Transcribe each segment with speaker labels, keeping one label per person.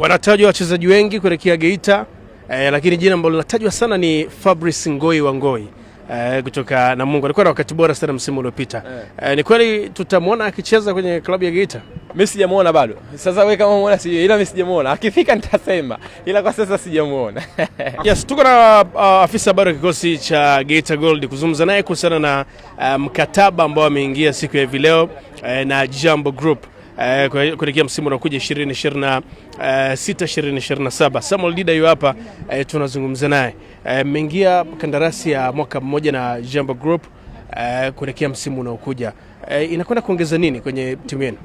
Speaker 1: Wanatajwa wachezaji wengi kuelekea Geita, lakini jina ambalo linatajwa sana ni Fabrice Ngoi wa Ngoi kutoka Namungo. Alikuwa na wakati bora sana msimu uliopita. Ni kweli tutamwona akicheza kwenye klabu ya Geita?
Speaker 2: Mimi sijamuona bado. Sasa wewe kama umeona sijui, ila mimi sijamuona. Akifika nitasema, ila kwa sasa sijamuona.
Speaker 1: Yes, tuko na afisa habari wa kikosi cha Geita Gold kuzungumza naye kuhusiana na mkataba ambao ameingia siku ya hivi leo na Jambo Group kuelekea msimu unaokuja 2026-2027. Samuel Dida yu hapa, tunazungumza naye. Mmeingia kandarasi ya mwaka mmoja na Jambo Group kuelekea msimu unaokuja. Inakwenda kuongeza nini kwenye timu yenu?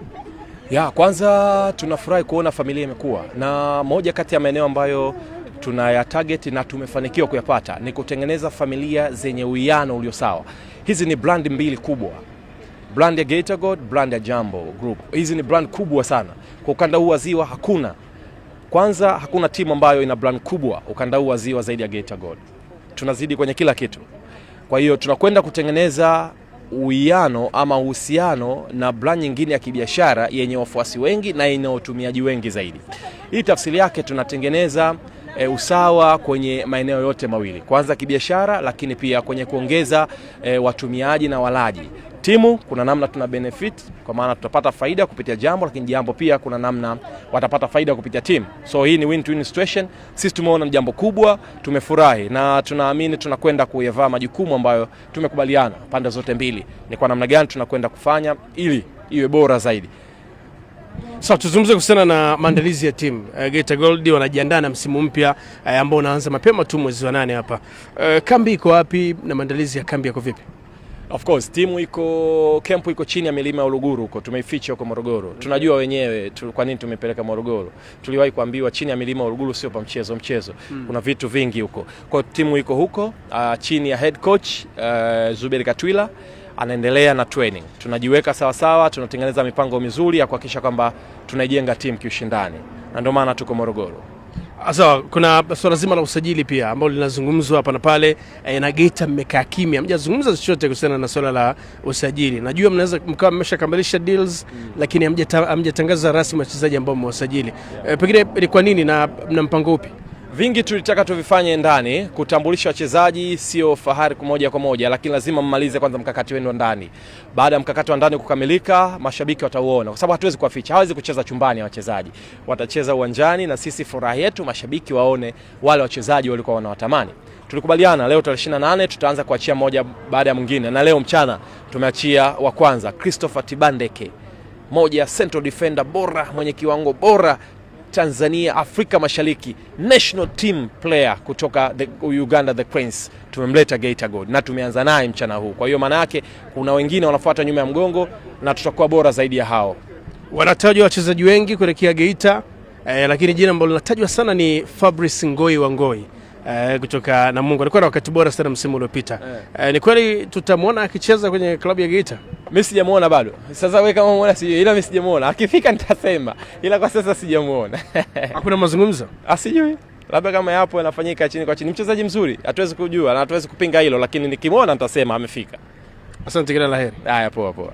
Speaker 2: Ya, kwanza tunafurahi kuona familia imekuwa. Na moja kati ya maeneo ambayo tunaya target na tumefanikiwa kuyapata ni kutengeneza familia zenye uwiano ulio sawa. Hizi ni brand mbili kubwa. Brand ya Geita Gold, brand ya Jambo Group. Hizi ni brand kubwa sana. Kwa ukanda huu wa Ziwa hakuna. Kwanza hakuna timu ambayo ina brand kubwa ukanda huu wa Ziwa zaidi ya Geita Gold. Tunazidi kwenye kila kitu. Kwa hiyo tunakwenda kutengeneza uwiano ama uhusiano na brand nyingine ya kibiashara yenye wafuasi wengi na yenye watumiaji wengi zaidi. Hii tafsiri yake tunatengeneza usawa kwenye maeneo yote mawili. Kwanza kibiashara, lakini pia kwenye kuongeza watumiaji na walaji. Timu kuna namna tuna benefit kwa maana tutapata faida kupitia Jambo, lakini Jambo pia kuna namna watapata faida kupitia timu. So hii ni win-to-win situation. Sisi tumeona ni jambo kubwa, tumefurahi na tunaamini tunakwenda kuyavaa majukumu ambayo tumekubaliana pande zote mbili. Ni kwa namna gani tunakwenda kufanya ili iwe bora zaidi.
Speaker 1: Sasa tuzungumze kuhusiana na maandalizi ya timu. Geita Gold wanajiandaa na msimu mpya ambao unaanza mapema tu mwezi wa 8 hapa. Kambi iko wapi na maandalizi ya kambi yako vipi?
Speaker 2: Of course, timu camp iko chini ya milima ya Uluguru huko, tumeificha huko Morogoro. Tunajua wenyewe kwa nini tumepeleka Morogoro. Tuliwahi kuambiwa chini ya milima ya Uluguru sio pa mchezo. Kuna vitu vingi huko. Kwa timu iko huko chini ya head coach Zuberi Katwila anaendelea na training. Tunajiweka sawa sawa, tunatengeneza mipango mizuri ya kuhakikisha kwamba tunaijenga timu kiushindani. Na ndio maana tuko Morogoro.
Speaker 1: Sasa kuna swala zima la usajili pia ambalo linazungumzwa hapa na pale, na Geita mmekaa kimya. Hamjazungumza chochote kuhusiana na swala la usajili. Najua mnaweza mkawa mmeshakamilisha deals lakini hamjatangaza rasmi wachezaji ambao mmewasajili. Pengine ni kwa nini na mna mpango upi?
Speaker 2: Vingi tulitaka tuvifanye ndani, kutambulisha wachezaji sio fahari moja kwa moja, lakini lazima mmalize kwanza mkakati wenu ndani. Baada ya mkakati wa ndani kukamilika, mashabiki watauona kwa sababu hatuwezi kuwaficha. Hawezi kucheza chumbani wachezaji. Watacheza uwanjani na sisi furaha yetu mashabiki waone wale wachezaji walikuwa wanawatamani. Tulikubaliana leo tarehe 28 tutaanza kuachia moja baada ya mwingine, na leo mchana tumeachia wa kwanza Christopher Tibandeke. Moja central defender bora, mwenye kiwango bora Tanzania, Afrika Mashariki, national team player kutoka Uganda the Cranes. Tumemleta Geita Gold na tumeanza naye mchana huu. Kwa hiyo maana yake kuna wengine wanafuata nyuma ya mgongo na tutakuwa bora zaidi ya hao.
Speaker 1: Wanatajwa wachezaji wengi kuelekea Geita, lakini jina ambalo linatajwa sana ni Fabrice Ngoi wa Ngoi kutoka Namungo. Alikuwa na wakati bora sana msimu uliopita. Ni kweli tutamwona akicheza kwenye klabu ya Geita?
Speaker 2: Mimi sijamuona bado. Sasa wewe kama umeona sijui, ila mimi sijamuona. Akifika nitasema, ila kwa sasa sijamuona.
Speaker 1: Hakuna mazungumzo?
Speaker 2: Asijui. Labda kama yapo yanafanyika chini kwa chini. Mchezaji mzuri, hatuwezi kujua na hatuwezi kupinga hilo, lakini nikimuona nitasema amefika.
Speaker 1: Asante, kila laheri.
Speaker 2: Haya, poa poa.